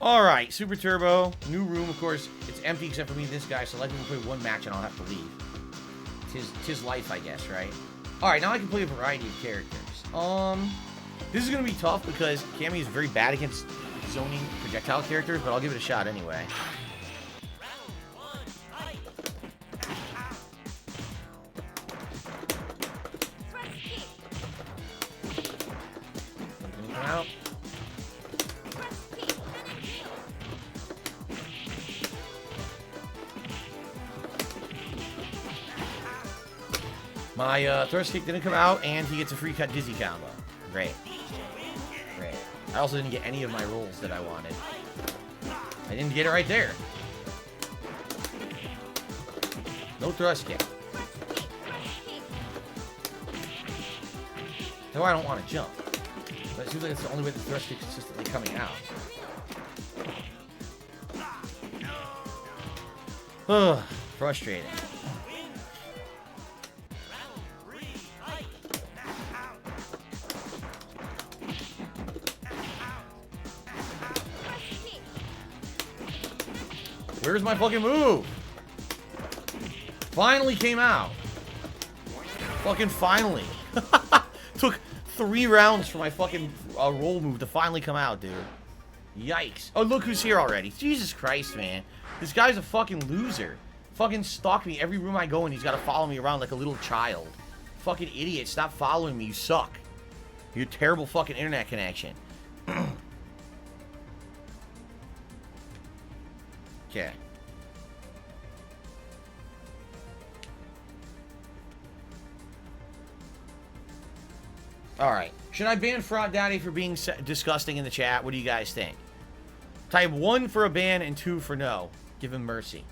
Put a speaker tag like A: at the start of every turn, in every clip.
A: Alright, Super Turbo, new room, of course, it's empty except for me and this guy, so likely we'll play one match and I'll have to leave. Tis life, I guess, right? Alright, now I can play a variety of characters. This is gonna be tough because Cammy is very bad against zoning projectile characters, but I'll give it a shot anyway. Out. My thrust kick didn't come out, and he gets a free cut dizzy combo. Great. Great. I also didn't get any of my rolls that I wanted. I didn't get it right there. No thrust kick. Though I don't want to jump. But it seems like it's the only way the thrust kick is consistently coming out. Ugh, frustrating. Where's my fucking move? Finally came out. Fucking finally. Took 3 rounds for my fucking roll move to finally come out, dude. Yikes. Oh, look who's here already. Jesus Christ, man. This guy's a fucking loser. Fucking stalk me every room I go in. He's got to follow me around like a little child. Fucking idiot. Stop following me. You suck. You're a terrible fucking internet connection. Okay. Alright. Should I ban Fraud Daddy for being disgusting in the chat? What do you guys think? Type 1 for a ban and 2 for no. Give him mercy.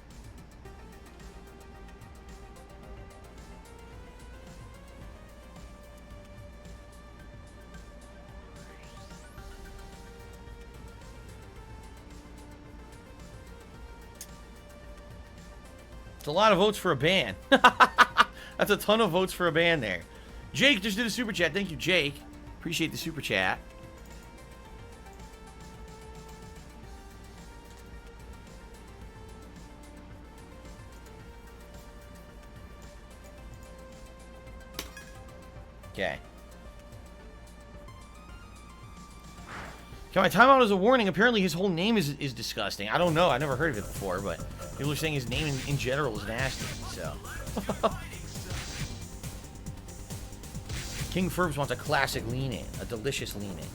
A: It's a lot of votes for a ban. That's a ton of votes for a ban there. Jake just did a super chat. Thank you, Jake. Appreciate the super chat. Okay. My timeout as a warning. Apparently his whole name is disgusting. I don't know. I never heard of it before, but people are saying his name in general is nasty, so. King Furbs wants a classic lean-in. A delicious lean-in.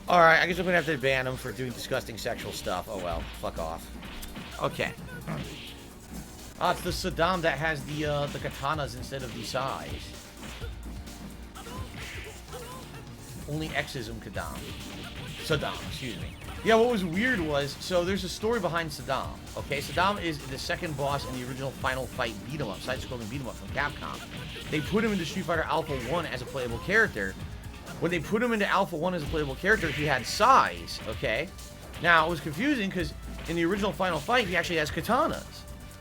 A: Alright, I guess I'm gonna have to ban him for doing disgusting sexual stuff. Oh well, fuck off. Okay. It's the Saddam that has the katanas instead of the sais. Only Xism Saddam, excuse me. Yeah, what was weird was, so there's a story behind Saddam. Okay, Saddam is the second boss in the original Final Fight beat-em-up, side-scrolling beat-em-up from Capcom. They put him into Street Fighter Alpha 1 as a playable character. When they put him into Alpha 1 as a playable character, he had sais, okay? Now, it was confusing because in the original Final Fight, he actually has katanas,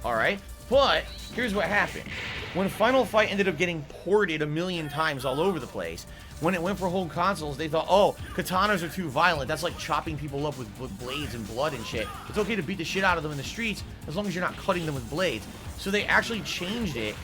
A: alright? But, here's what happened. When Final Fight ended up getting ported 1,000,000 times all over the place, when it went for home consoles, they thought, oh, katanas are too violent. That's like chopping people up with blades and blood and shit. It's okay to beat the shit out of them in the streets as long as you're not cutting them with blades. So they actually changed it.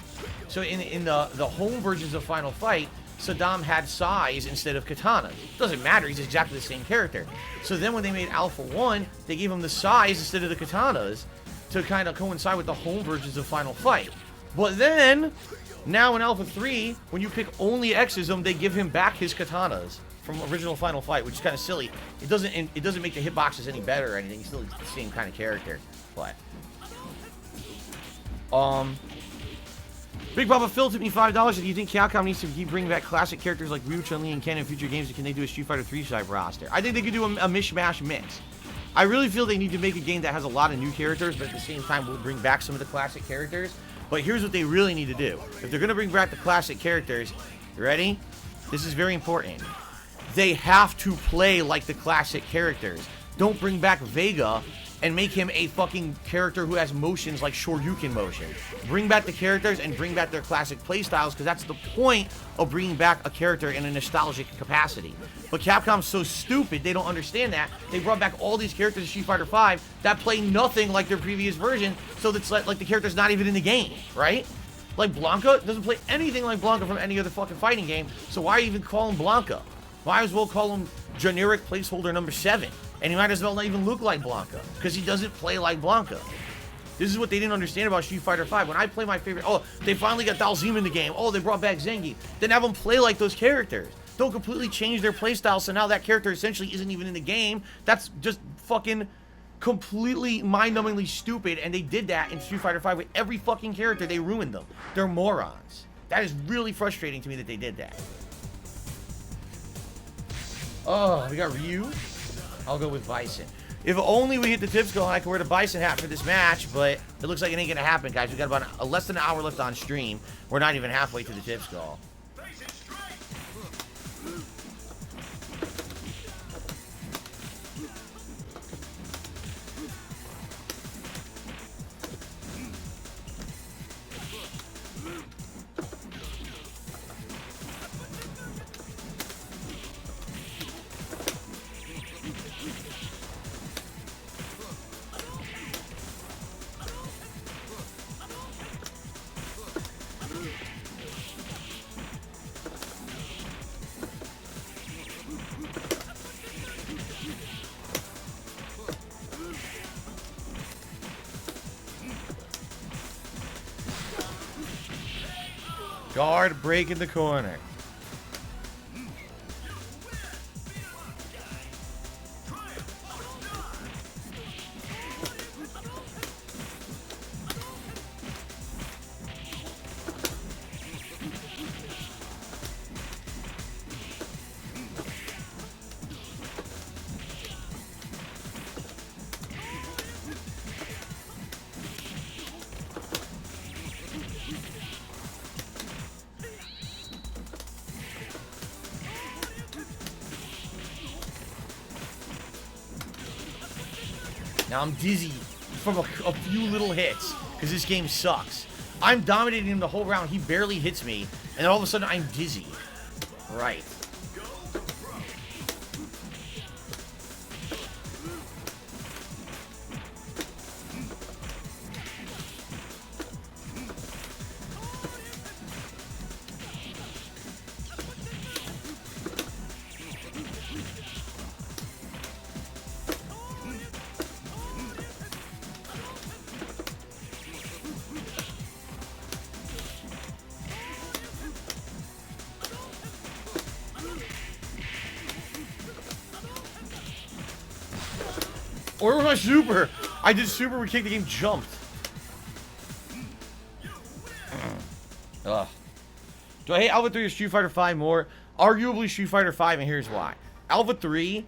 A: So in the home versions of Final Fight, Saddam had sais instead of katanas. Doesn't matter, he's exactly the same character. So then when they made Alpha 1, they gave him the sais instead of the katanas to kind of coincide with the home versions of Final Fight. But then, now in Alpha 3, when you pick only Xism, they give him back his katanas from original Final Fight, which is kind of silly. It doesn't make the hitboxes any better or anything. He's still the same kind of character. But Big Papa Phil tipped me $5. Do you think Capcom needs to keep bringing back classic characters like Ryu, Chun-Li, and Ken in future games? Or can they do a Street Fighter 3 type roster? I think they could do a mishmash mix. I really feel they need to make a game that has a lot of new characters, but at the same time will bring back some of the classic characters. But here's what they really need to do. If they're going to bring back the classic characters, you ready? This is very important. They have to play like the classic characters. Don't bring back Vega and make him a fucking character who has motions like Shoryuken motion. Bring back the characters and bring back their classic playstyles, because that's the point of bringing back a character in a nostalgic capacity. But Capcom's so stupid, they don't understand that. They brought back all these characters in Street Fighter V that play nothing like their previous version, so that's like the character's not even in the game, right? Like Blanka doesn't play anything like Blanka from any other fucking fighting game, so why even call him Blanka? Might as well call him generic placeholder number 7. And he might as well not even look like Blanka, because he doesn't play like Blanka. This is what they didn't understand about Street Fighter V. When I play my favorite, oh, they finally got Dalzim in the game. Oh, they brought back Zengi. Then have them play like those characters. Don't completely change their playstyle, so now that character essentially isn't even in the game. That's just fucking completely mind-numbingly stupid, and they did that in Street Fighter V with every fucking character. They ruined them. They're morons. That is really frustrating to me that they did that. Oh, we got Ryu. I'll go with Bison. If only we hit the tips goal and I can wear the Bison hat for this match, but it looks like it ain't gonna happen, guys. We got about less than an hour left on stream. We're not even halfway to the tips goal. Guard break in the corner. Now I'm dizzy from a few little hits, because this game sucks. I'm dominating him the whole round, he barely hits me, and then all of a sudden I'm dizzy. Right. Where was my super? I did super, we kicked the game, jumped. Ugh. Do I hate Alpha 3 or Street Fighter 5 more? Arguably Street Fighter 5, and here's why. Alpha 3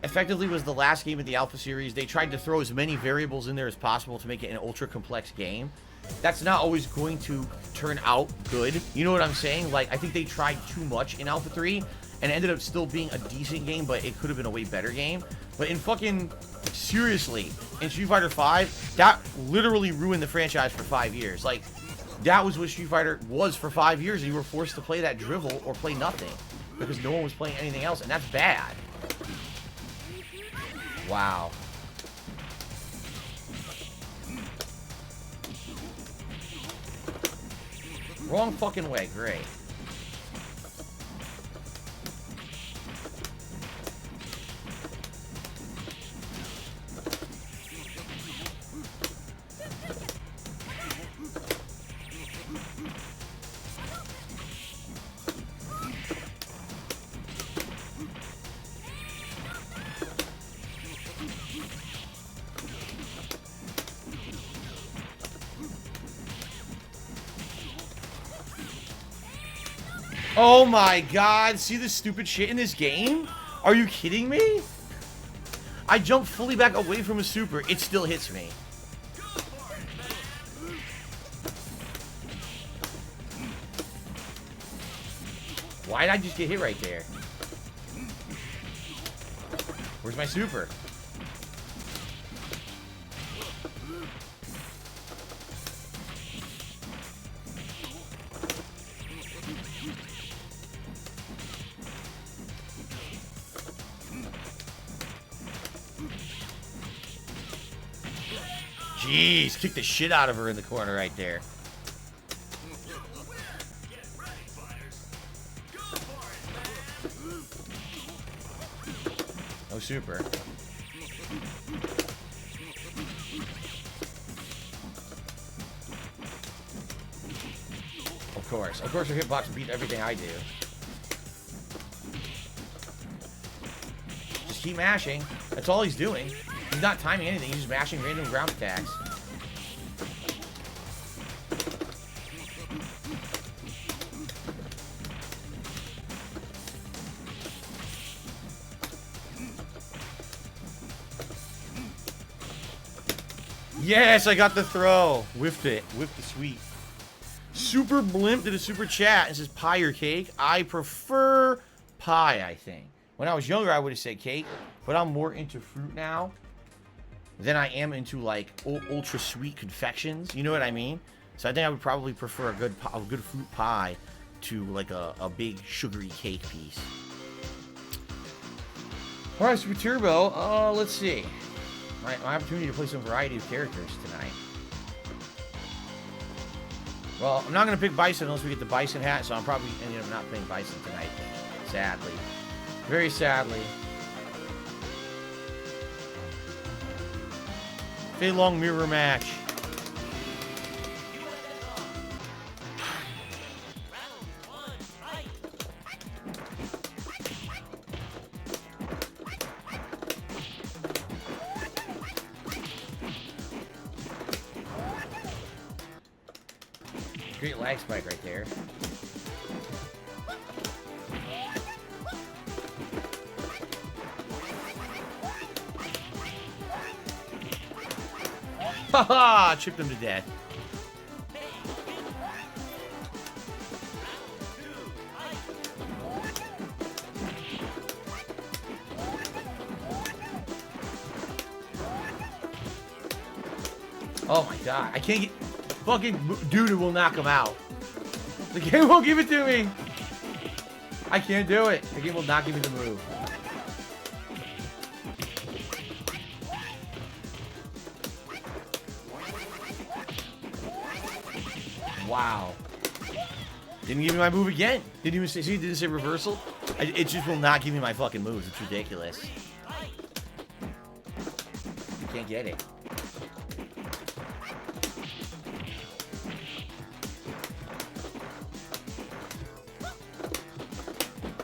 A: effectively was the last game of the Alpha series. They tried to throw as many variables in there as possible to make it an ultra complex game. That's not always going to turn out good. You know what I'm saying? Like, I think they tried too much in Alpha 3 and ended up still being a decent game, but it could have been a way better game. But in fucking, seriously, in Street Fighter 5, that literally ruined the franchise for 5 years. Like, that was what Street Fighter was for 5 years, and you were forced to play that drivel or play nothing, because no one was playing anything else, and that's bad. Wow. Wrong fucking way, great. Oh my god, see this stupid shit in this game? Are you kidding me? I jump fully back away from a super, it still hits me. Why did I just get hit right there? Where's my super? Jeez, kick the shit out of her in the corner right there. No super. Of course her hitbox beat everything I do. Just keep mashing. That's all he's doing. He's not timing anything. He's just mashing random ground attacks. Yes, I got the throw. Whiffed it. Whiffed the sweet. Super Blimp did a super chat. It says pie or cake. I prefer pie, I think. When I was younger, I would have said cake, but I'm more into fruit now than I am into, like, ultra sweet confections. You know what I mean? So I think I would probably prefer a good fruit pie to, like, a big sugary cake piece. All right, Super Turbo. Let's see. My opportunity to play some variety of characters tonight. Well, I'm not going to pick Bison unless we get the Bison hat, so I'm probably ending up not playing Bison tonight. Sadly. Very sadly. Fei Long mirror match. Great lag spike right there. Haha! Chipped him to death. Oh my god. I can't get... Fucking dude will knock him out. The game won't give it to me. I can't do it. The game will not give me the move. Wow. Didn't give me my move again. Didn't even say, see, didn't say reversal. It just will not give me my fucking moves. It's ridiculous. I can't get it.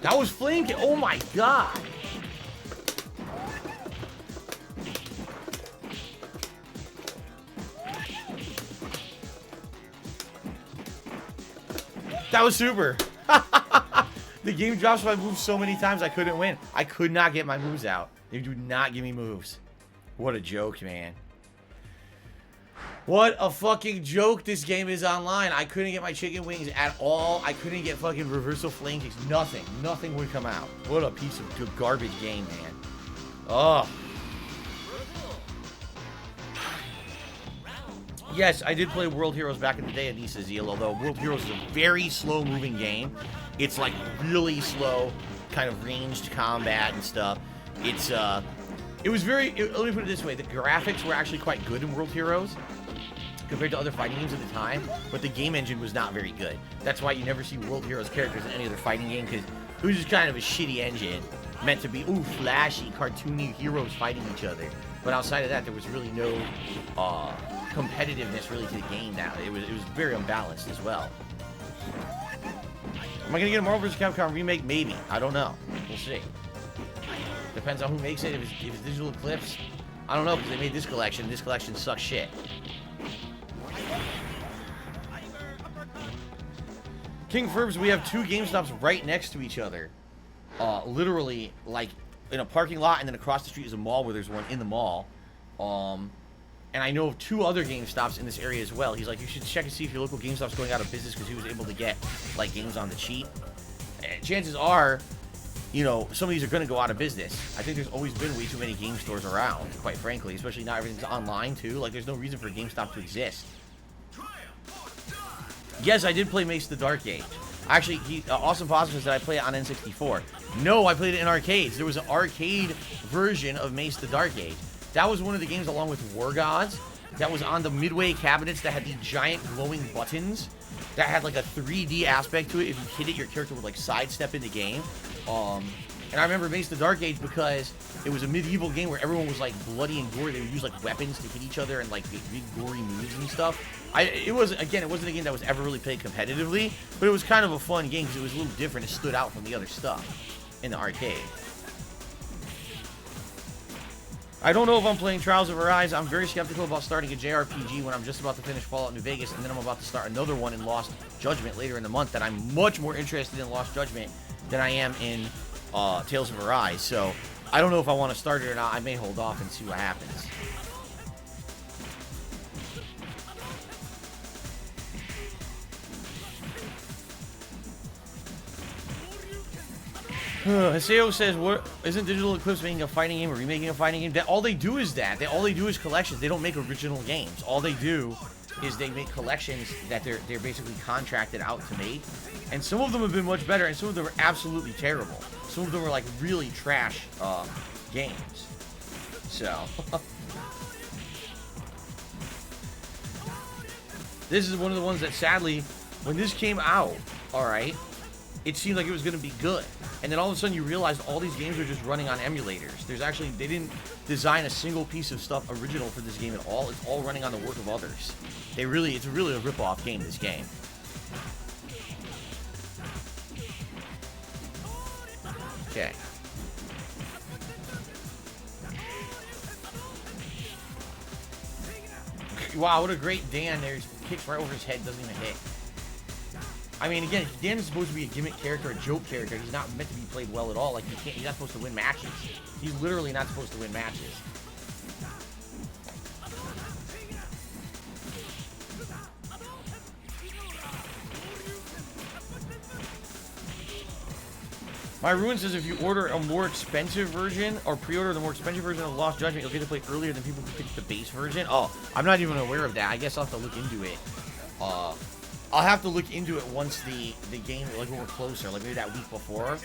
A: That was flanking. Oh my god. That was super. The game drops my moves so many times I couldn't win. I could not get my moves out. They do not give me moves. What a joke, man. What a fucking joke this game is online. I couldn't get my chicken wings at all. I couldn't get fucking reversal flame kicks. Nothing. Nothing would come out. What a piece of good garbage game, man. Oh. Yes, I did play World Heroes back in the day at Nisa Zeal, although World Heroes is a very slow-moving game. It's like really slow, kind of ranged combat and stuff. It's, it was very, let me put it this way, the graphics were actually quite good in World Heroes compared to other fighting games at the time, but the game engine was not very good. That's why you never see World Heroes characters in any other fighting game, because it was just kind of a shitty engine, meant to be, ooh, flashy, cartoony heroes fighting each other. But outside of that, there was really no competitiveness really to the game now. It was very unbalanced as well. Am I going to get a Marvel vs. Capcom remake? Maybe. I don't know. We'll see. Depends on who makes it. If it's Digital Eclipse, I don't know, because they made this collection, and this collection sucks shit. King Furbs, we have two GameStops right next to each other. Literally, like, in a parking lot, and then across the street is a mall where there's one in the mall. And I know of two other GameStops in this area as well. He's like, you should check and see if your local GameStop's going out of business, because he was able to get, like, games on the cheap. And chances are, you know, some of these are going to go out of business. I think there's always been way too many game stores around, quite frankly, especially now everything's online, too. Like, there's no reason for GameStop to exist. Yes, I did play Mace the Dark Age. Actually, Awesome Possum says that I play it on N64. No, I played it in arcades. There was an arcade version of Mace the Dark Age. That was one of the games, along with War Gods, that was on the Midway cabinets that had the giant glowing buttons that had like a 3D aspect to it. If you hit it, your character would like sidestep in the game. And I remember MACE the Dark Age because it was a medieval game where everyone was like bloody and gory. They would use like weapons to hit each other and like big gory moves and stuff. It wasn't a game that was ever really played competitively, but it was kind of a fun game because it was a little different. It stood out from the other stuff in the arcade. I don't know if I'm playing Trials of Arise. I'm very skeptical about starting a JRPG when I'm just about to finish Fallout New Vegas, and then I'm about to start another one in Lost Judgment later in the month that I'm much more interested in Lost Judgment than I am in Tales of Arise. So I don't know if I want to start it or not. I may hold off and see what happens. Haseo says, "What isn't Digital Eclipse making a fighting game or remaking a fighting game?" That all they do is that. All they do is collections. They don't make original games. All they do is they make collections that they're basically contracted out to make. And some of them have been much better, and some of them are absolutely terrible. Some of them are like really trash games. So this is one of the ones that sadly, when this came out, all right, it seemed like it was going to be good. And then all of a sudden you realize all these games are just running on emulators. They didn't design a single piece of stuff original for this game at all. It's all running on the work of others. It's really a rip-off game, this game. Okay. Wow, what a great Dan there. He kicks right over his head, doesn't even hit. I mean, again, Dan is supposed to be a gimmick character, a joke character. He's not meant to be played well at all. Like, he's not supposed to win matches. He's literally not supposed to win matches. My Ruin says if you order a more expensive version or pre-order the more expensive version of Lost Judgment, you'll get to play earlier than people who picked the base version. Oh, I'm not even aware of that. I guess I'll have to look into it. I'll have to look into it once the game, like, when we're closer, like maybe that week before.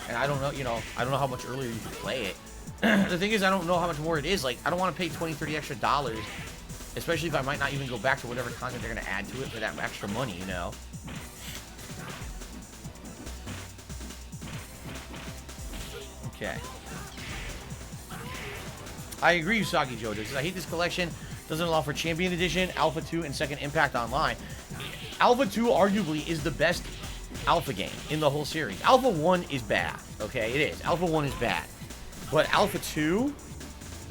A: And I don't know, I don't know how much earlier you can play it. The thing is, I don't know how much more it is. Like, I don't want to pay $20, $30 extra, especially if I might not even go back to whatever content they're going to add to it for that extra money, you know? Okay. I agree, Usagi Jojo, because I hate this collection. Doesn't allow for Champion Edition, Alpha 2, and Second Impact Online. Alpha 2 arguably is the best Alpha game in the whole series. Alpha 1 is bad, okay? It is. Alpha 1 is bad. But Alpha 2,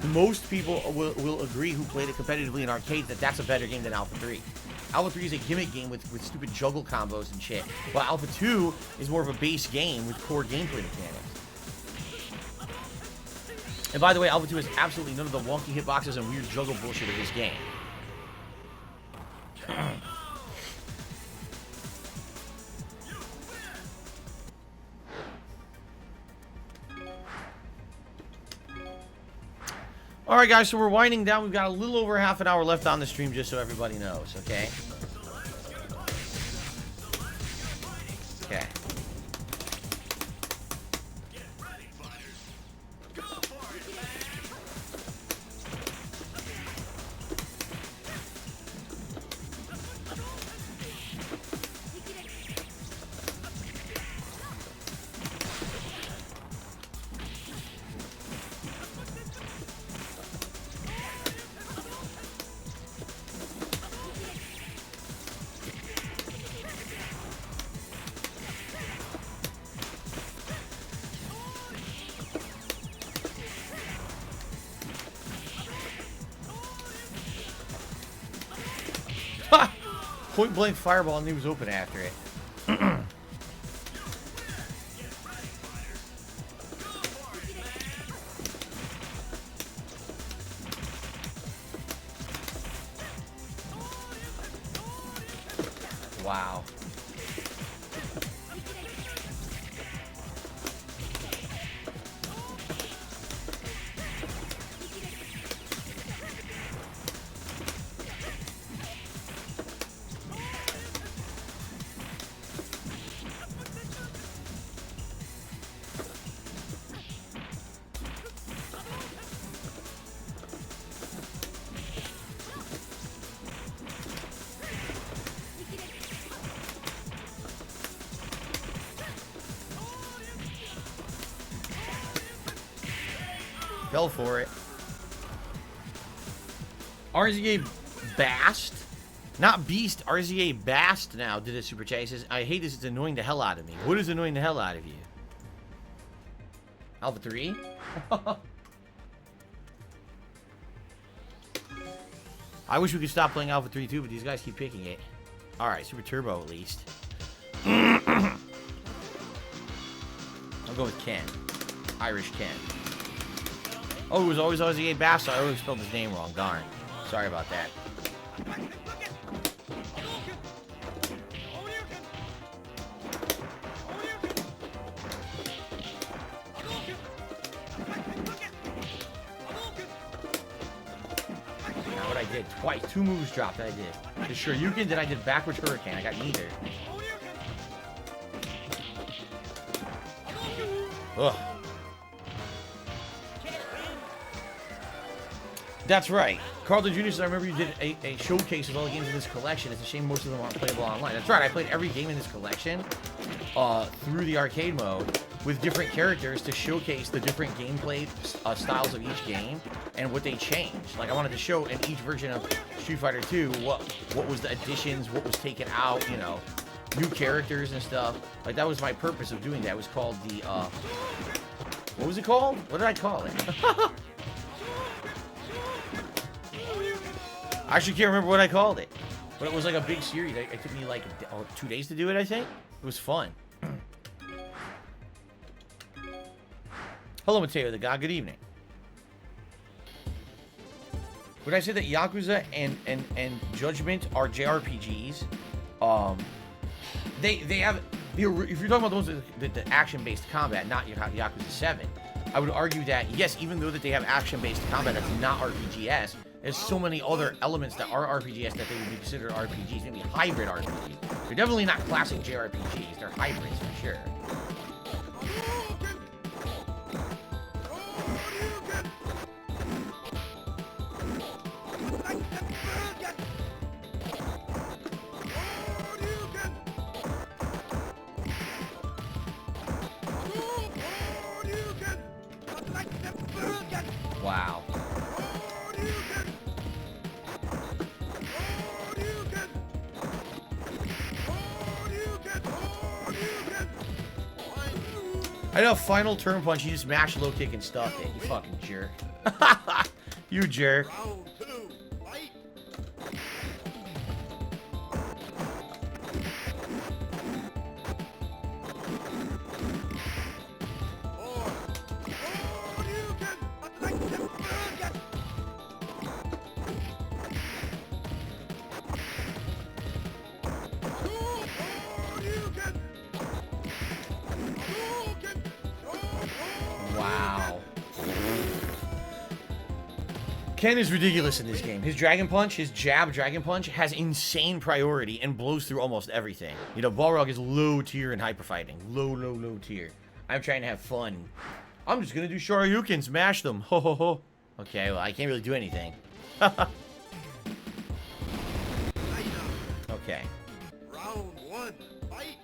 A: most people will agree who played it competitively in arcades that that's a better game than Alpha 3. Alpha 3 is a gimmick game with stupid juggle combos and shit. While Alpha 2 is more of a base game with core gameplay mechanics. And by the way, Alpha 2 has absolutely none of the wonky hitboxes and weird juggle bullshit of this game. Alright guys, so we're winding down. We've got a little over half an hour left on the stream, just so everybody knows, okay? Okay. Point blank fireball and he was open after it. Wow. Fell for it. RZA Bast? Not Beast, RZA Bast now did a super chat. He says, I hate this, it's annoying the hell out of me. What is annoying the hell out of you? Alpha 3? I wish we could stop playing Alpha 3 too, but these guys keep picking it. Alright, Super Turbo at least. I'll go with Ken. Irish Ken. Oh, it was always RZA Bast, so I always spelled his name wrong. Darn. Sorry about that. I did twice. 2 moves dropped that I did. The Shoryuken, then I did backwards Hurricane. I got neither. Ugh. That's right. Carlton Jr. said, I remember you did a showcase of all the games in this collection. It's a shame most of them aren't playable online. That's right. I played every game in this collection through the arcade mode with different characters to showcase the different gameplay styles of each game and what they changed. Like, I wanted to show in each version of Street Fighter 2 what was the additions, what was taken out, you know, new characters and stuff. Like, that was my purpose of doing that. It was called the, what was it called? What did I call it? I actually can't remember what I called it. But it was like a big series. It took me like 2 days to do it, I think. It was fun. Hello, Mateo the God. Good evening. Would I say that Yakuza and Judgment are JRPGs? They have... If you're talking about those the action-based combat, not Yakuza 7, I would argue that, yes, even though that they have action-based combat that's not RPGs, there's so many other elements that are RPGs that they would be considered RPGs, maybe hybrid RPGs. They're definitely not classic JRPGs. They're hybrids for sure. Wow. I know, final turn punch, you just mash low kick and stuff it, you fucking jerk. You jerk. Wow. Ken is ridiculous in this game. His Dragon Punch, his jab Dragon Punch, has insane priority and blows through almost everything. You know, Balrog is low tier in hyper fighting. Low tier. I'm trying to have fun. I'm just gonna do Shoryuken, smash them. Ho ho ho. Okay, well, I can't really do anything. Okay.
B: Round 1, fight.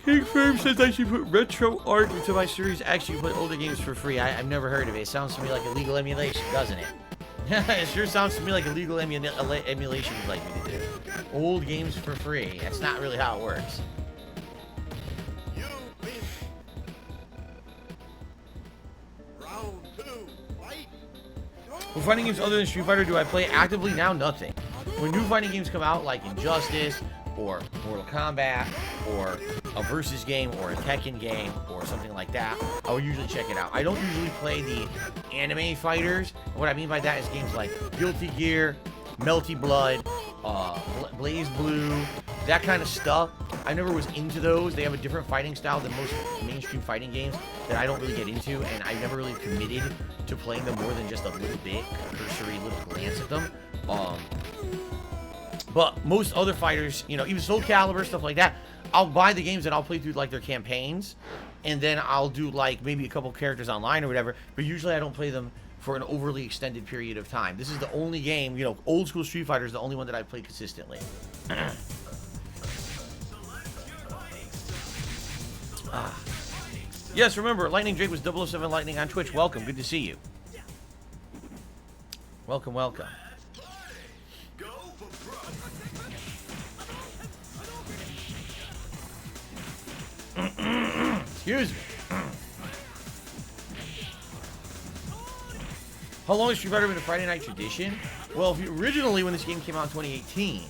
A: King Firm says I should put retro art into my series. Actually, you play older games for free. I've never heard of it. It sounds to me like illegal emulation, doesn't it? It sure sounds to me like illegal emulation you'd like me to do. Old games for free. That's not really how it works.
B: Round 2, fight.
A: What fighting games other than Street Fighter do I play actively now? Nothing. When new fighting games come out, like Injustice, or Mortal Kombat, or a Versus game, or a Tekken game, or something like that, I will usually check it out. I don't usually play the anime fighters. What I mean by that is games like Guilty Gear, Melty Blood, Blaze Blue, that kind of stuff. I never was into those. They have a different fighting style than most mainstream fighting games that I don't really get into, and I never really committed to playing them more than just a little bit, cursory little glance at them. But most other fighters, you know, even Soul Calibur, stuff like that, I'll buy the games and I'll play through, like, their campaigns, and then I'll do, like, maybe a couple characters online or whatever, but usually I don't play them for an overly extended period of time. This is the only game, you know, old school Street Fighter is the only one that I play consistently. Yes, remember, Lightning Drake was 007 Lightning on Twitch. Welcome. Good to see you. Welcome, welcome. Excuse me. How long has Street Fighter been a Friday night tradition? Well, originally when this game came out in 2018,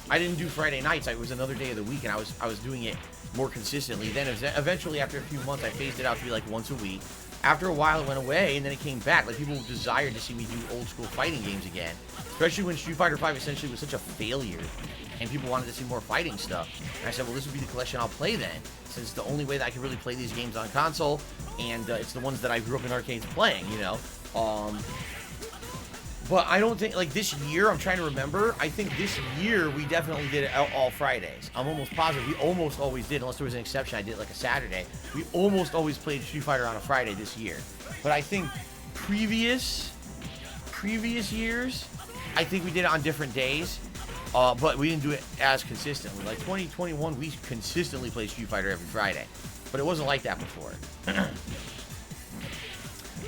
A: I didn't do Friday nights. It was another day of the week, and I was doing it more consistently. Then eventually, after a few months, I phased it out to be like once a week. After a while, it went away, and then it came back. Like, people desired to see me do old school fighting games again, especially when Street Fighter V essentially was such a failure, and people wanted to see more fighting stuff. And I said, well, this would be the collection I'll play then, since it's the only way that I can really play these games on console, and it's the ones that I grew up in arcades playing, you know. But I don't think, like, this year, I'm trying to remember, I think this year we definitely did it all Fridays. I'm almost positive. We almost always did, unless there was an exception. I did it like a Saturday. We almost always played Street Fighter on a Friday this year. But I think previous years, I think we did it on different days, but we didn't do it as consistently. Like 2021, we consistently played Street Fighter every Friday, but it wasn't like that before.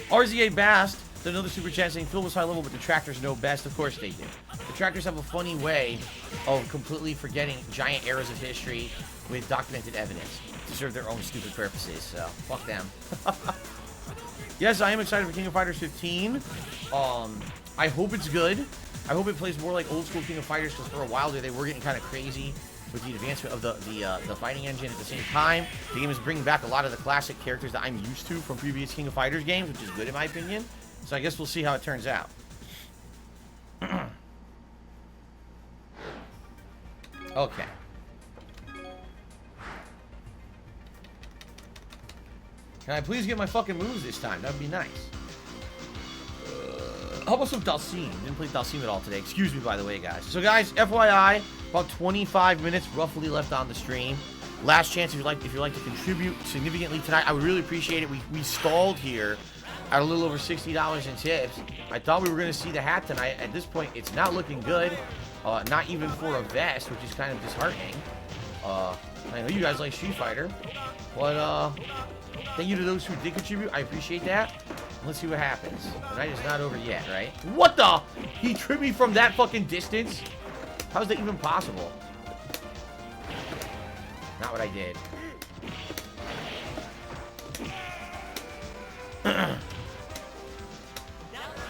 A: RZA Bast, another super chat saying Phil was high level, but the Detractors know best. Of course they do. Detractors have a funny way of completely forgetting giant eras of history with documented evidence to serve their own stupid purposes. So fuck them. Yes, I am excited for King of Fighters 15. I hope it's good. I hope it plays more like old school King of Fighters, because for a while there they were getting kind of crazy with the advancement of the fighting engine. At the same time, the game is bringing back a lot of the classic characters that I'm used to from previous King of Fighters games, which is good in my opinion. So I guess we'll see how it turns out. Okay. Can I please get my fucking moves this time? That would be nice. How about some Dalsim? Didn't play Dalsim at all today. Excuse me, by the way, guys. So, guys, FYI, about 25 minutes roughly left on the stream. Last chance if you'd like to contribute significantly tonight. I would really appreciate it. We stalled here at a little over $60 in tips. I thought we were going to see the hat tonight. At this point, it's not looking good. Not even for a vest, which is kind of disheartening. I know you guys like Street Fighter, but thank you to those who did contribute. I appreciate that. Let's see what happens. The night is not over yet, right? What the? He tripped me from that fucking distance? How's that even possible? Not what I did.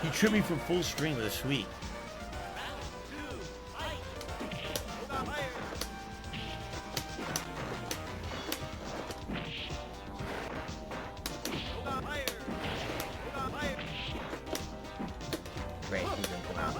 A: He tripped me from full screen with a sweep. Great, he's gonna come out.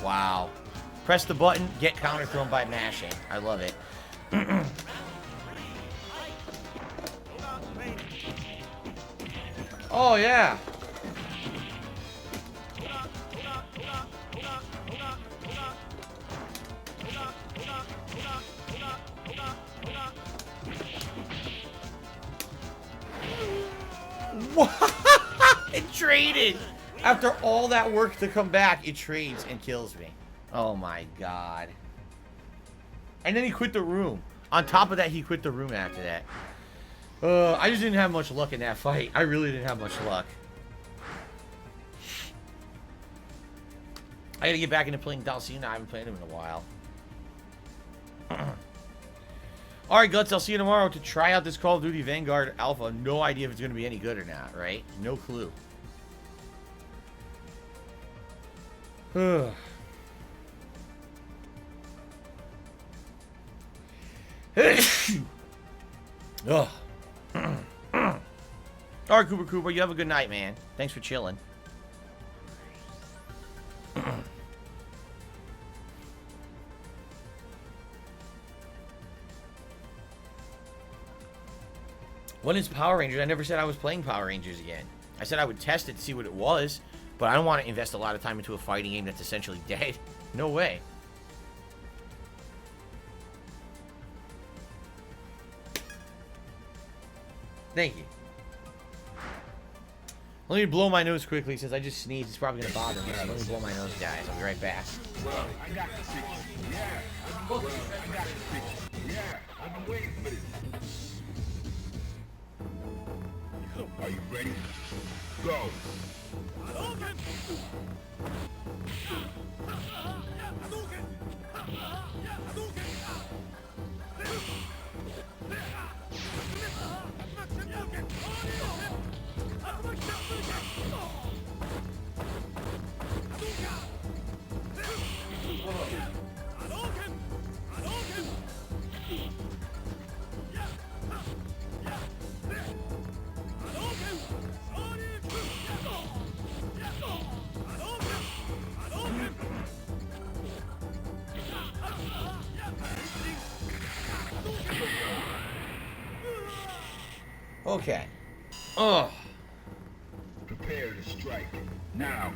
A: Wow. Press the button, get counter thrown by mashing. I love it. Oh, yeah. What? It traded. After all that work to come back, it trades and kills me. Oh my god. And then he quit the room. On top of that, he quit the room after that. I just didn't have much luck in that fight. I really didn't have much luck. I gotta get back into playing Dalsim. I haven't played him in a while. Alright, Guts, I'll see you tomorrow to try out this Call of Duty Vanguard Alpha. No idea if it's gonna be any good or not, right? No clue. Ugh. Ugh. Alright, Cooper, you have a good night, man. Thanks for chilling. When is Power Rangers? I never said I was playing Power Rangers again. I said I would test it to see what it was, but I don't want to invest a lot of time into a fighting game that's essentially dead. No way. Thank you. Let me blow my nose quickly since I just sneezed. It's probably gonna bother me. So let me blow my nose, guys. I'll be right back.
C: Well, I got the picture. Yeah, I got the picture. Yeah, I've been waiting for this. Are you ready? Go.
A: Okay. Ugh.
C: Prepare to strike. Now.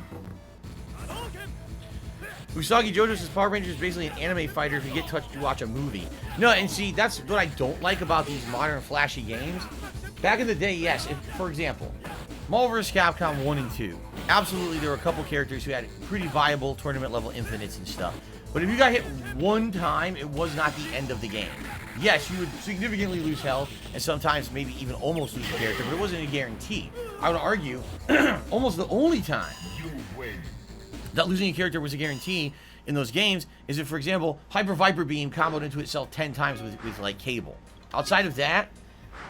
A: Usagi Jojo says Power Rangers is basically an anime fighter if you get touched to watch a movie. No, and see, that's what I don't like about these modern flashy games. Back in the day, yes, if, for example, Marvel vs. Capcom 1 and 2, absolutely there were a couple characters who had pretty viable tournament level infinites and stuff. But if you got hit one time, it was not the end of the game. Yes, you would significantly lose health, and sometimes maybe even almost lose a character, but it wasn't a guarantee. I would argue, almost the only time that losing a character was a guarantee in those games is if, for example, Hyper Viper Beam comboed into itself 10 times with like Cable. Outside of that,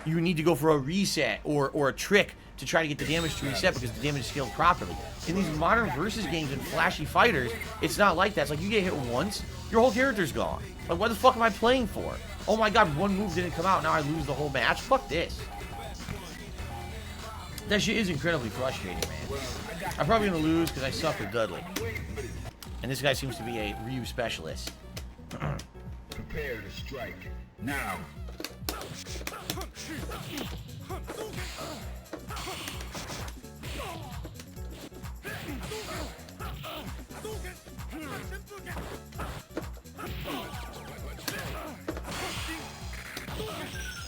A: you need to go for a reset or a trick to try to get the damage to reset because the damage is scaled properly. In these modern versus games and flashy fighters, it's not like that. It's like you get hit once, your whole character's gone. Like, what the fuck am I playing for? Oh my god, one move didn't come out, now I lose the whole match? Fuck this. That shit is incredibly frustrating, man. I'm probably gonna lose because I suck with Dudley. And this guy seems to be a Ryu specialist.
C: Prepare to strike. Now.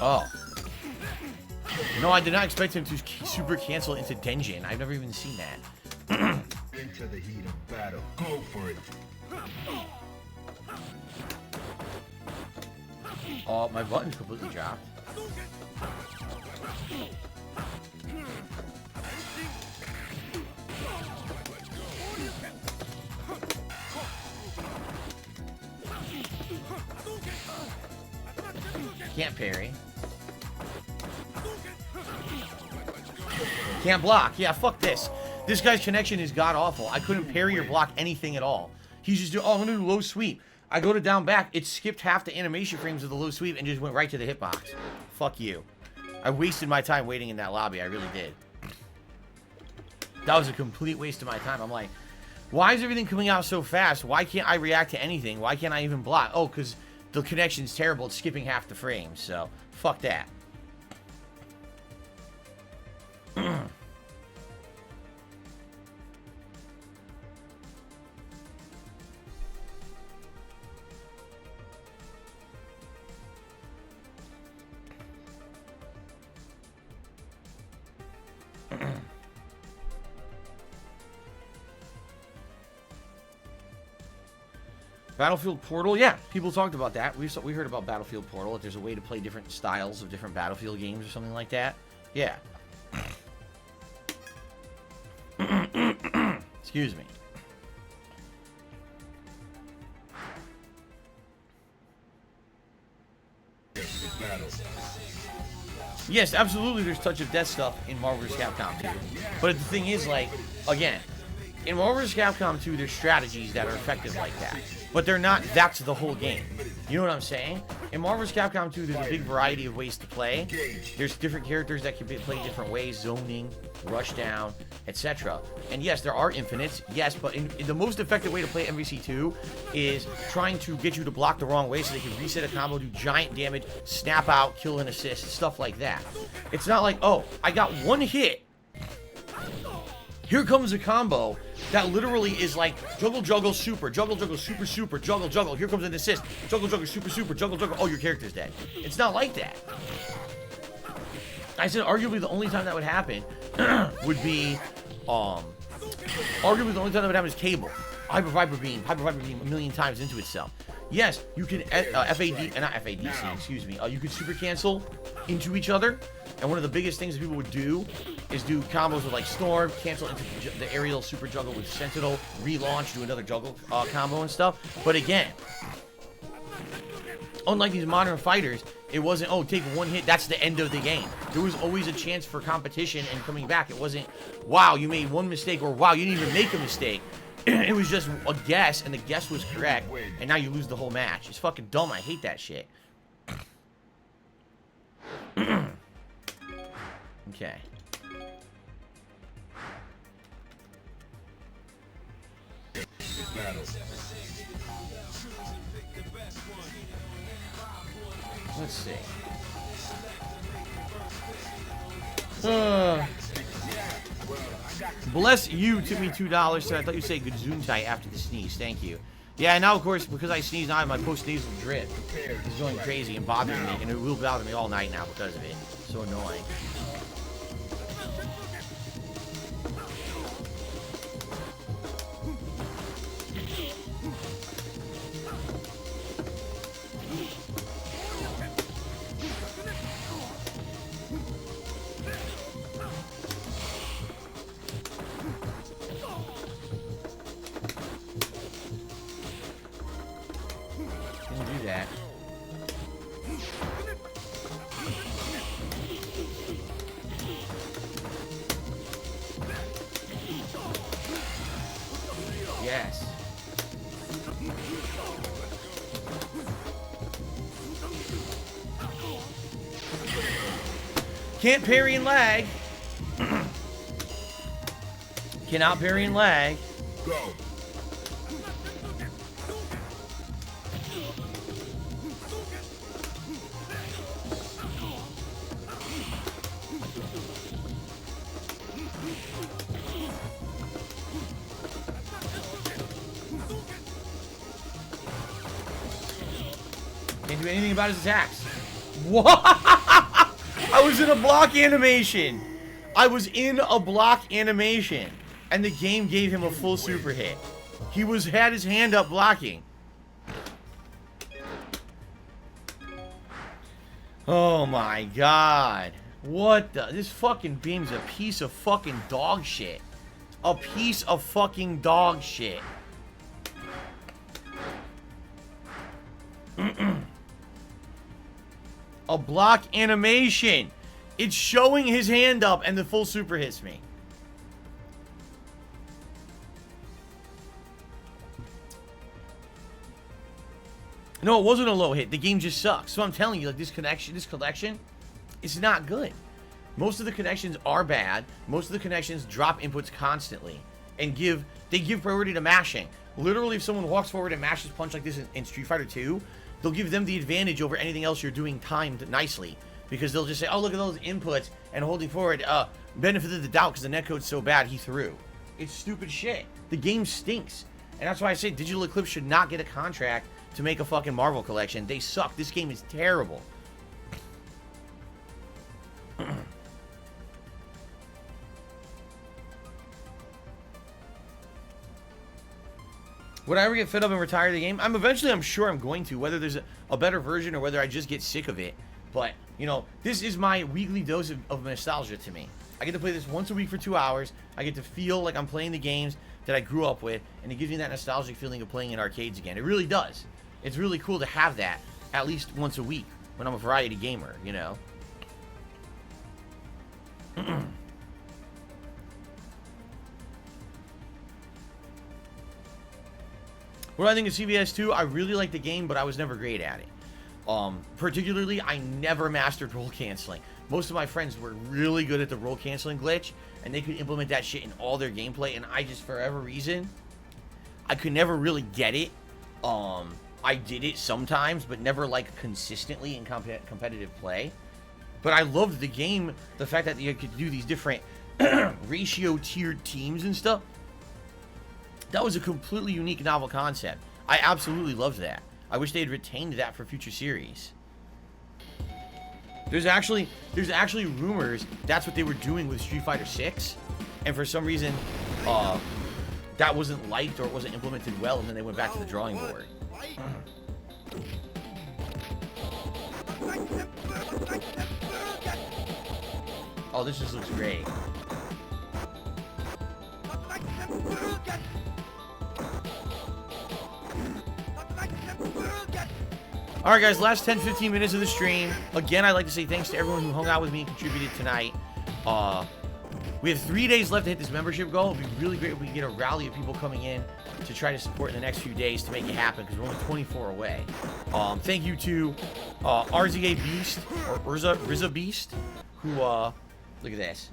A: Oh. No, I did not expect him to super cancel into Denjin. I've never even seen that.
C: Into the heat of battle. Go for it.
A: Oh, my button's completely dropped. Can't parry. Can't block. Yeah, fuck this. This guy's connection is god-awful. I couldn't parry or block anything at all. He's just doing, oh, I'm gonna do low sweep. I go to down back, it skipped half the animation frames of the low sweep and just went right to the hitbox. Fuck you. I wasted my time waiting in that lobby, I really did. That was a complete waste of my time. I'm like, why is everything coming out so fast? Why can't I react to anything? Why can't I even block? Oh, because the connection's terrible. It's skipping half the frames, so fuck that. Battlefield Portal, yeah, people talked about that. We heard about Battlefield Portal, if there's a way to play different styles of different Battlefield games or something like that. Yeah. Excuse me. Yes, absolutely there's touch of death stuff in Marvel vs. Capcom 2. But the thing is, like, again, in Marvel vs. Capcom 2, there's strategies that are effective like that. But they're not, that's the whole game. You know what I'm saying? In Marvel vs. Capcom 2, there's a big variety of ways to play. There's different characters that can be played different ways, zoning, rushdown, etc. And yes, there are infinites, yes, but in the most effective way to play MVC2 is trying to get you to block the wrong way so they can reset a combo, do giant damage, snap out, kill and assist, stuff like that. It's not like, oh, I got one hit, here comes a combo that literally is like juggle, juggle, super, super, super, juggle, juggle. Here comes an assist. Juggle, juggle, super, super, juggle, juggle. Oh, your character's dead. It's not like that. I said arguably the only time that would happen would be, arguably the only time that would happen is cable. Hyper Viper Beam a million times into itself. Yes, you can excuse me. You could super cancel into each other, and one of the biggest things that people would do is do combos with like Storm, cancel into the aerial super juggle with Sentinel, relaunch, do another juggle combo and stuff. But again, unlike these modern fighters, it wasn't, oh, take one hit, that's the end of the game. There was always a chance for competition and coming back. It wasn't, wow, you made one mistake, or wow, you didn't even make a mistake. It was just a guess, and the guess was correct, and now you lose the whole match. It's fucking dumb. I hate that shit. Okay. Let's see. Bless you, took me $2. So I thought you said good Gesundheit after the sneeze. Thank you. Yeah, now of course, because I sneeze now, my post-nasal drip is going crazy and bothering me, and it will bother me all night now because of it. So annoying. Yes. Can't parry and lag. Cannot parry and lag.
C: Go.
A: Can't do anything about his attacks. What? I was in a block animation. I was in a block animation. And the game gave him a full super hit. He had his hand up blocking. Oh my god. What the? This fucking beam's a piece of fucking dog shit. A piece of fucking dog shit. A block animation. It's showing his hand up and the full super hits me. No, it wasn't a low hit. The game just sucks. So I'm telling you, like, this collection is not good. Most of the connections are bad. Most of the connections drop inputs constantly and they give priority to mashing. Literally, if someone walks forward and mashes punch like this in Street Fighter 2, they'll give them the advantage over anything else you're doing timed nicely. Because they'll just say, oh, look at those inputs, and holding forward, benefit of the doubt because the netcode's so bad, he threw. It's stupid shit. The game stinks. And that's why I say Digital Eclipse should not get a contract to make a fucking Marvel collection. They suck. This game is terrible. Would I ever get fed up and retire the game? I'm sure I'm going to, whether there's a better version or whether I just get sick of it. But, you know, this is my weekly dose of nostalgia to me. I get to play this once a week for 2 hours. I get to feel like I'm playing the games that I grew up with, and it gives me that nostalgic feeling of playing in arcades again. It really does. It's really cool to have that at least once a week when I'm a variety gamer, you know? What do I think of CVS 2? I really like the game, but I was never great at it. Particularly, I never mastered roll canceling. Most of my friends were really good at the roll canceling glitch, and they could implement that shit in all their gameplay, and I just, for whatever reason, I could never really get it. I did it sometimes, but never, like, consistently in competitive play. But I loved the game, the fact that you could do these different ratio tiered teams and stuff. That was a completely unique, novel concept. I absolutely loved that. I wish they had retained that for future series. There's actually rumors that's what they were doing with Street Fighter 6, and for some reason, that wasn't liked or it wasn't implemented well, and then they went back to the drawing board. Oh, this just looks great. Alright guys, last 10-15 minutes of the stream. Again, I'd like to say thanks to everyone who hung out with me and contributed tonight. We have 3 days left to hit this membership goal. It'd be really great if we could get a rally of people coming in to try to support in the next few days to make it happen, because we're only 24 away. Thank you to RZA Beast, or Rizza Beast, who, look at this,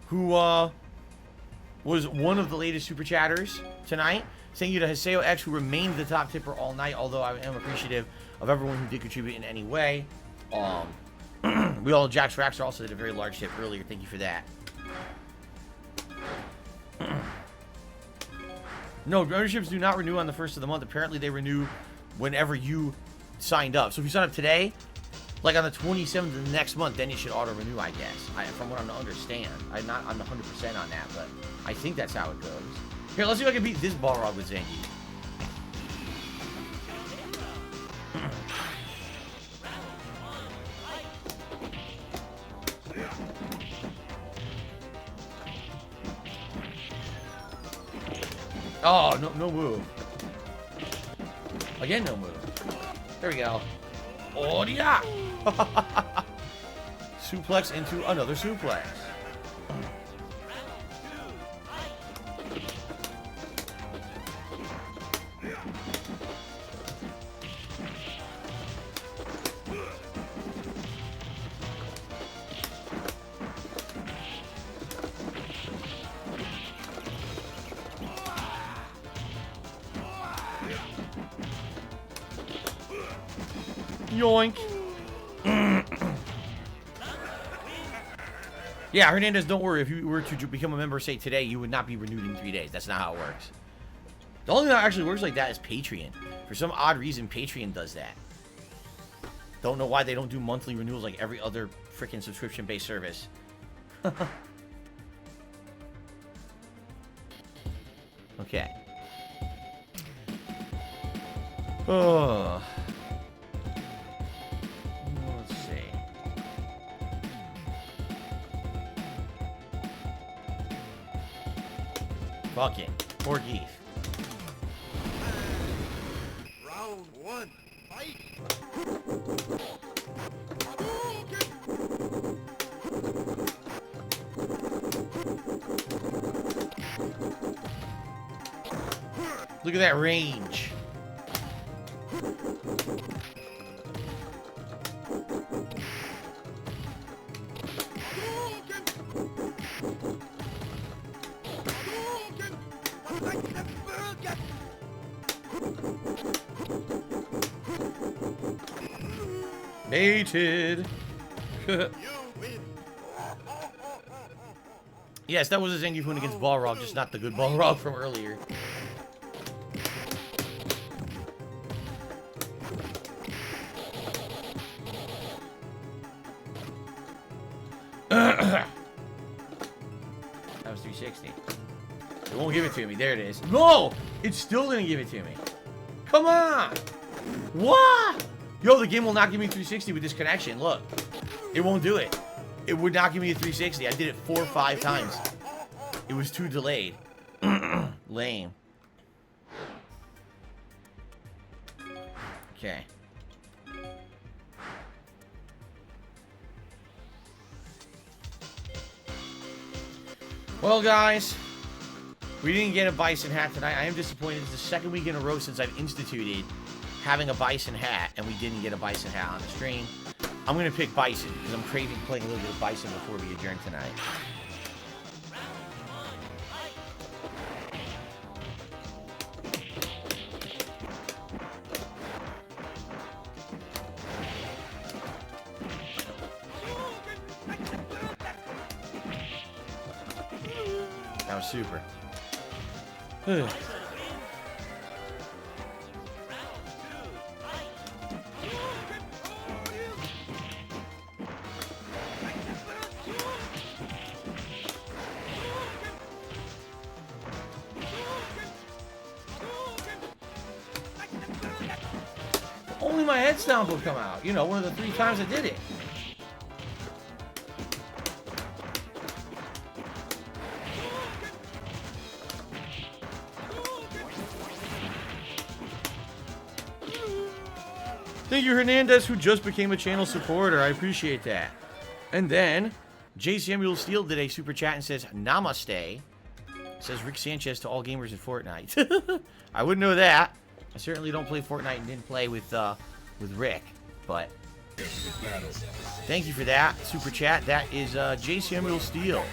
A: who was one of the latest super chatters tonight. Thank you to Haseo X, who remained the top tipper all night, although I am appreciative of everyone who did contribute in any way. We all, Jax Raxter also did a very large tip earlier. Thank you for that. No, memberships do not renew on the 1st of the month. Apparently, they renew whenever you signed up. So if you sign up today, like on the 27th of the next month, then you should auto-renew, I guess. From what I'm to understand. I'm 100% on that, but I think that's how it goes. Here, let's see if I can beat this Balrog with Zangief. Oh, no move. Again, no move. There we go. Oh, yeah. Suplex into another suplex. Yoink. Yeah, Hernandez, don't worry. If you were to become a member, say, today, you would not be renewed in 3 days. That's not how it works. The only thing that actually works like that is Patreon. For some odd reason, Patreon does that. Don't know why they don't do monthly renewals like every other freaking subscription-based service. Okay. Oh. Let's see. Fuck it. Poor Geef.
B: Round one, fight!
A: Look at that range. Baited.
B: You win!
A: Yes, that was a Zangief win against Balrog, just not the good Balrog from earlier. That was 360. It won't give it to me. There it is. No! It's still gonna give it to me. Come on! What? Yo, the game will not give me 360 with this connection. Look. It won't do it. It would not give me a 360. I did it 4 or 5 times. It was too delayed. Lame. Okay. Well, guys, we didn't get a bison hat tonight. I am disappointed. It's the second week in a row since I've instituted having a bison hat, and we didn't get a bison hat on the stream. I'm going to pick bison, because I'm craving playing a little bit of bison before we adjourn tonight. That was super. Only my head stomp will come out. You know, one of the 3 times I did it. Thank you, Hernandez, who just became a channel supporter. I appreciate that. And then, J. Samuel Steele did a super chat and says, Namaste. Says Rick Sanchez to all gamers in Fortnite. I wouldn't know that. I certainly don't play Fortnite and didn't play with Rick. But thank you for that super chat. That is J. Samuel Steele.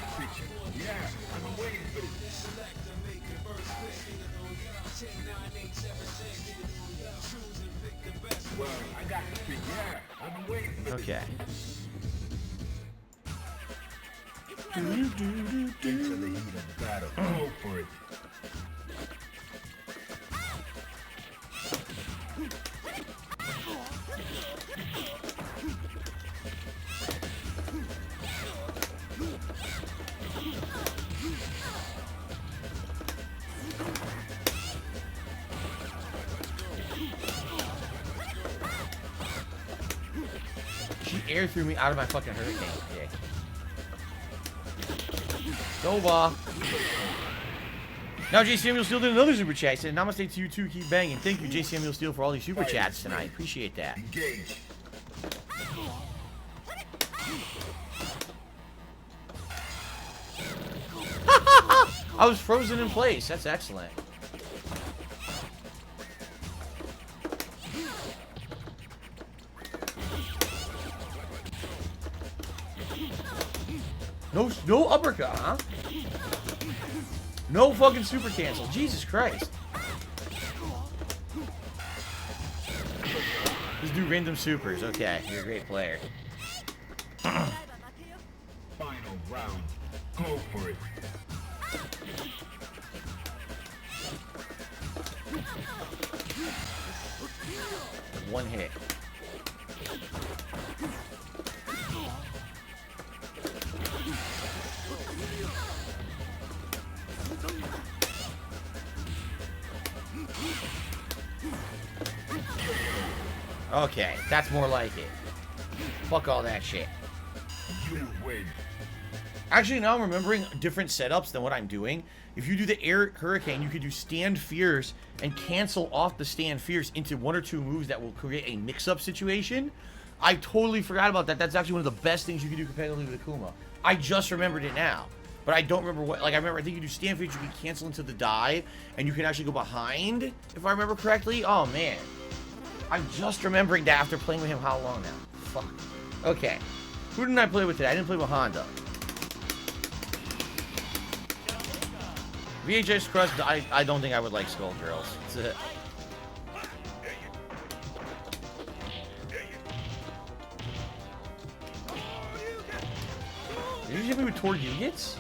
A: Okay.
C: Into the heat of battle. Go for it.
A: She air threw me out of my fucking hurricane. Yeah. Nova. Now, J. Samuel Steele did another super chat. He said, Namaste to you too, keep banging. Thank you, J. Samuel Steele, for all these super chats tonight. Appreciate that.
C: Engage.
A: I was frozen in place. That's excellent. No uppercut, huh? No fucking super cancel. Jesus Christ. Just do random supers. Okay, you're a great player.
C: Final round. Go for it.
A: One hit. Okay, that's more like it. Fuck all that shit.
C: You win.
A: Actually, now I'm remembering different setups than what I'm doing. If you do the air hurricane, you could do stand fierce and cancel off the stand fierce into 1 or 2 moves that will create a mix-up situation. I totally forgot about that. That's actually one of the best things you can do competitively with Akuma. I just remembered it now. But I don't remember what, like, I think you do stand fierce, you can cancel into the dive, and you can actually go behind, if I remember correctly. Oh, man. I'm just remembering that after playing with him how long now? Fuck. Okay. Who didn't I play with today? I didn't play with Honda. VHS Crust, I don't think I would like Skull Girls. That's it. Did you hit me with Torgugits?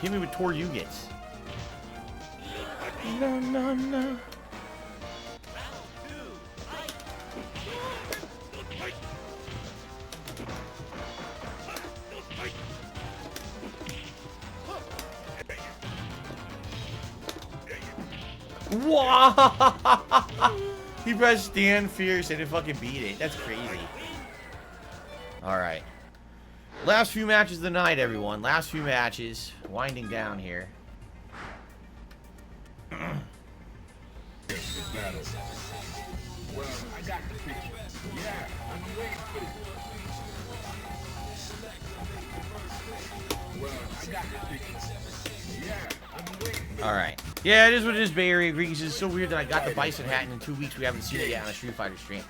A: Hit me with Torgugits. No, no, no. Wow! He pressed stand fierce and it fucking beat it. That's crazy. Alright. Last few matches of the night, everyone. Last few matches. Winding down here.
C: Well, I got the picture. Yeah, I've been waiting for this. Well, I got the picture. Yeah, I've been waiting for this.
A: Alright. Yeah, it is what it is, Bay Area Greeks. It's so weird that I got the bison hat and in 2 weeks we haven't seen it yet on a Street Fighter stream.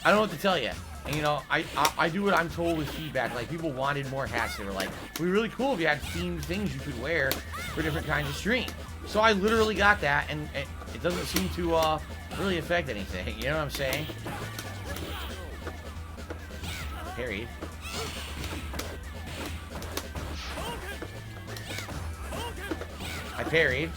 A: I don't know what to tell you. And, you know, I do what I'm told with feedback. Like, people wanted more hats. They were like, it would be really cool if you had themed things you could wear for different kinds of stream. So I literally got that, and it doesn't seem to really affect anything. You know what I'm saying? Parried. I parried.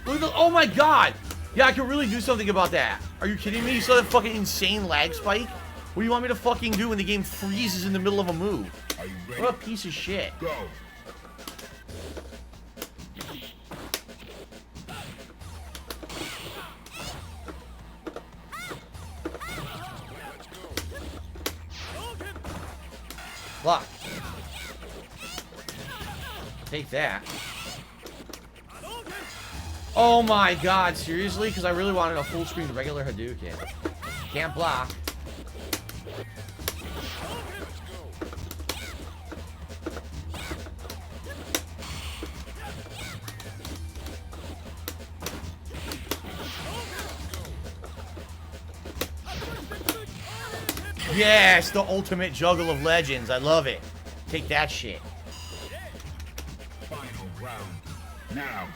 A: Look at the, oh my god! Yeah, I could really do something about that. Are you kidding me? You saw that fucking insane lag spike? What do you want me to fucking do when the game freezes in the middle of a move?
C: Are you ready?
A: What a piece of shit.
C: Go.
A: Block. Take that. Oh my god, seriously? Because I really wanted a full screen regular Hadouken. Can't block. Yes, the ultimate juggle of legends. I love it. Take that shit.
C: Final round. Now.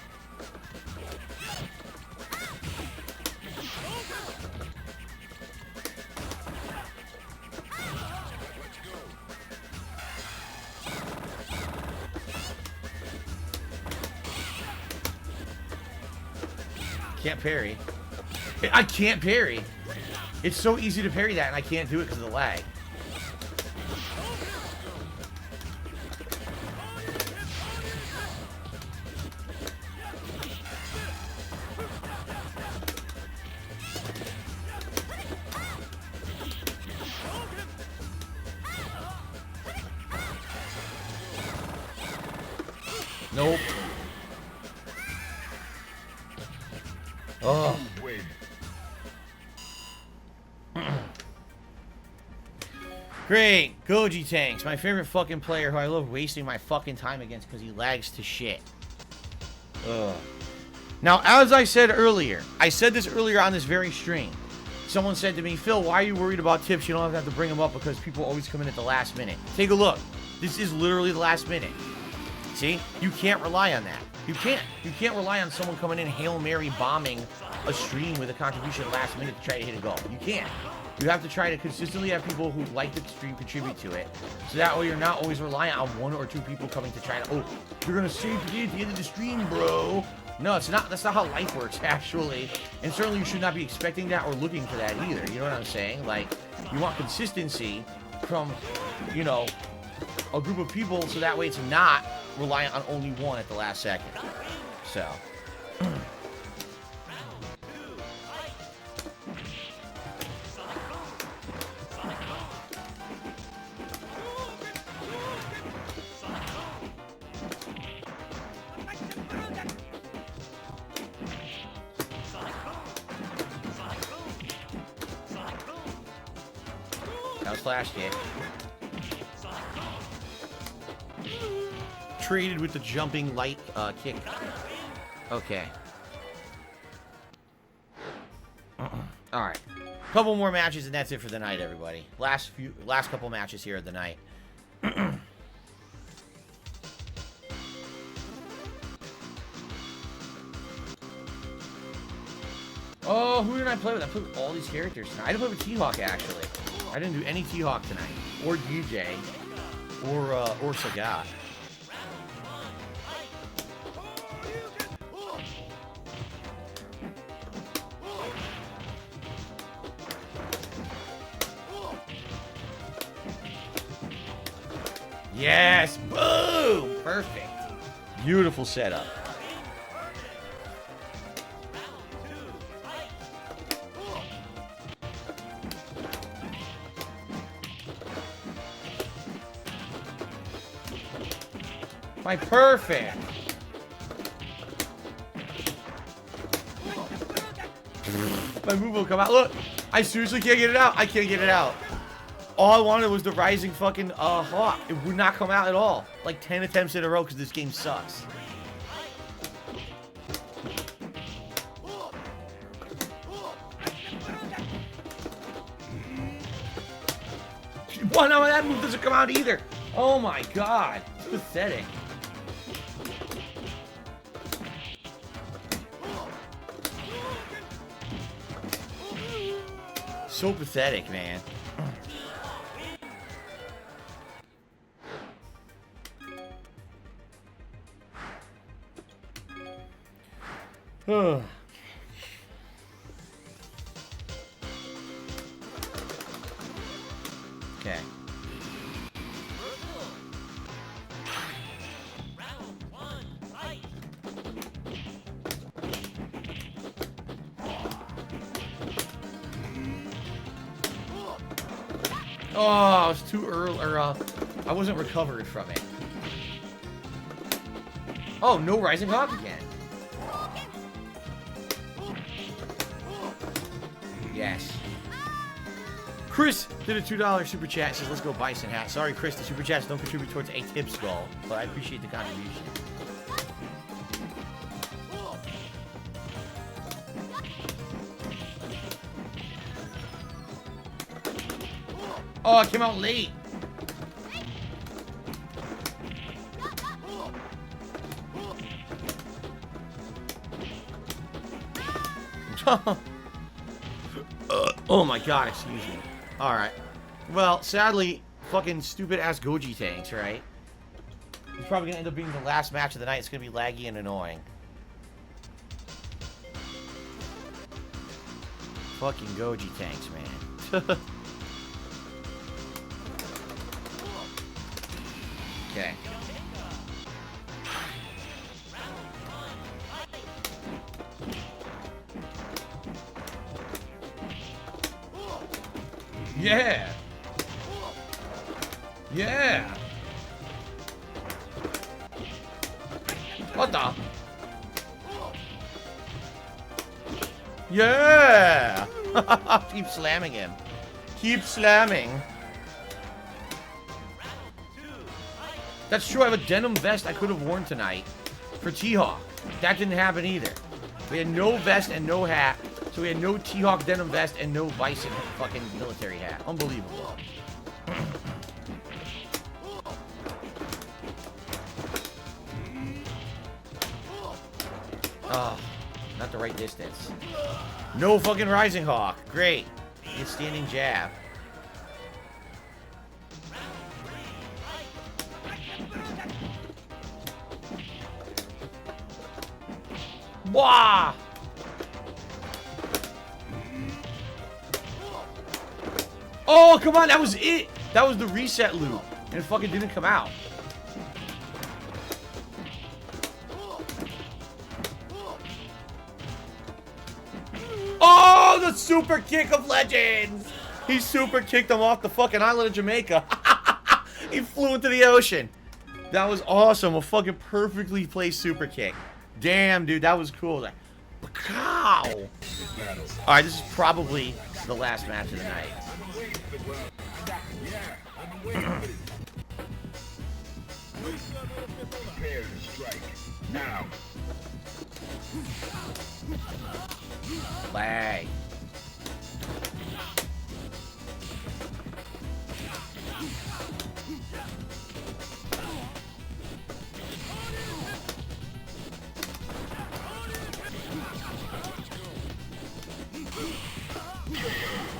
A: Can't parry. I can't parry. It's so easy to parry that, and I can't do it because of the lag. Nope. Oh.
C: Win.
A: Great. Goji Tanks, my favorite fucking player who I love wasting my fucking time against because he lags to shit. Ugh. Now, as I said earlier, I said this earlier on this very stream. Someone said to me, Phil, why are you worried about tips? You don't have to bring them up because people always come in at the last minute. Take a look. This is literally the last minute. See? You can't rely on that. You can't. You can't rely on someone coming in Hail Mary bombing a stream with a contribution last minute to try to hit a goal. You can't. You have to try to consistently have people who like the stream contribute to it. So that way you're not always reliant on one or two people coming to try to, oh, you're going to save the day at the end of the stream, bro. No, it's not. That's not how life works, actually. And certainly you should not be expecting that or looking for that either. You know what I'm saying? Like, you want consistency from, you know, a group of people so that way it's not reliant on only one at the last second. So. That was flash kick. Traded with the jumping light kick. Okay. Alright. Couple more matches and that's it for the night, everybody. Last couple matches here of the night. Oh, who did I play with? I played with all these characters tonight. I didn't play with T-Hawk, actually. I didn't do any T-Hawk tonight. Or DJ. Or Sagat. Yes! Boom! Perfect. Beautiful setup. My perfect. My move will come out. Look, I seriously can't get it out. I can't get it out. All I wanted was the rising fucking hawk. It would not come out at all. Like 10 attempts in a row because this game sucks. Well, no, that move doesn't come out either. Oh my god. It's pathetic. So pathetic, man. Okay. Oh, I was too early, or I wasn't recovered from it. Oh, no Rising Hawk again. Yes. Chris did a $2 super chat. Says, let's go Bison hat. Sorry, Chris, the super chats don't contribute towards a tip skull, but I appreciate the contribution. Oh, it came out late. Oh my god, excuse me. Alright. Well, sadly, fucking stupid-ass Goji tanks, right? It's probably gonna end up being the last match of the night. It's gonna be laggy and annoying. Fucking Goji tanks, man. Okay. Yeah! Yeah! What the? Yeah! Keep slamming him. Keep slamming. That's true, I have a denim vest I could have worn tonight for T-Hawk. That didn't happen either. We had no vest and no hat, so we had no T-Hawk denim vest and no Bison fucking military hat. Unbelievable. Oh, not the right distance. No fucking Rising Hawk. Great. It's standing jab. Wah! Oh, come on, that was it. That was the reset loop. And it fucking didn't come out. Oh, the super kick of legends. He super kicked him off the fucking island of Jamaica. He flew into the ocean. That was awesome. A fucking perfectly placed super kick. Damn, dude, that was cool. Like, pow! Alright, this is probably the last match of the night.
C: Prepare to strike. Now.
A: Lag.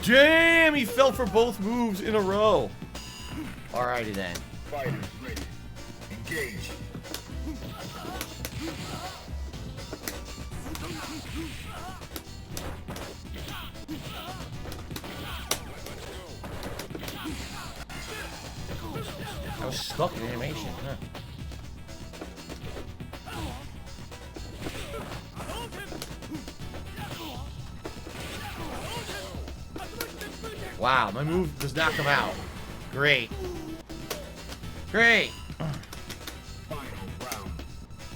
A: Damn, he fell for both moves in a row. Alrighty then.
C: Fighters ready. Engage.
A: I was stuck in animation, huh? Wow, my move does not come out. Great. Great.
C: Final round.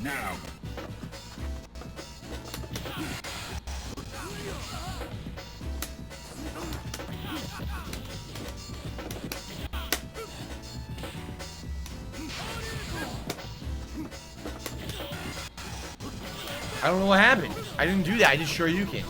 C: Now.
A: I don't know what happened. I didn't do that. I just Shoryuken.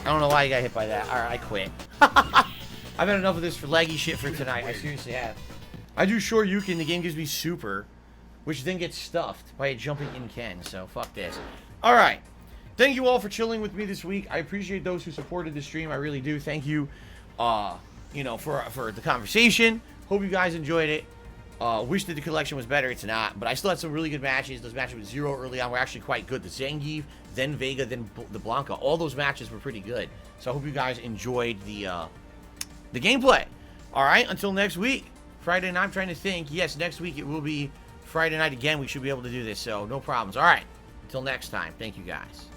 A: I don't know why you got hit by that. Alright, I quit. I've had enough of this for laggy shit for tonight. I seriously have. I do Shoryuken, the game gives me super, which then gets stuffed by a jumping in Ken, so fuck this. Alright. Thank you all for chilling with me this week. I appreciate those who supported the stream. I really do. Thank you, you know, for the conversation. Hope you guys enjoyed it. Wish that the collection was better. It's not. But I still had some really good matches. Those matches with Zero early on were actually quite good. The Zangief, then Vega, then the Blanca. All those matches were pretty good. So I hope you guys enjoyed the gameplay. All right, until next week. Friday night, I'm trying to think. Yes, next week it will be Friday night again. We should be able to do this. So no problems. All right, until next time. Thank you, guys.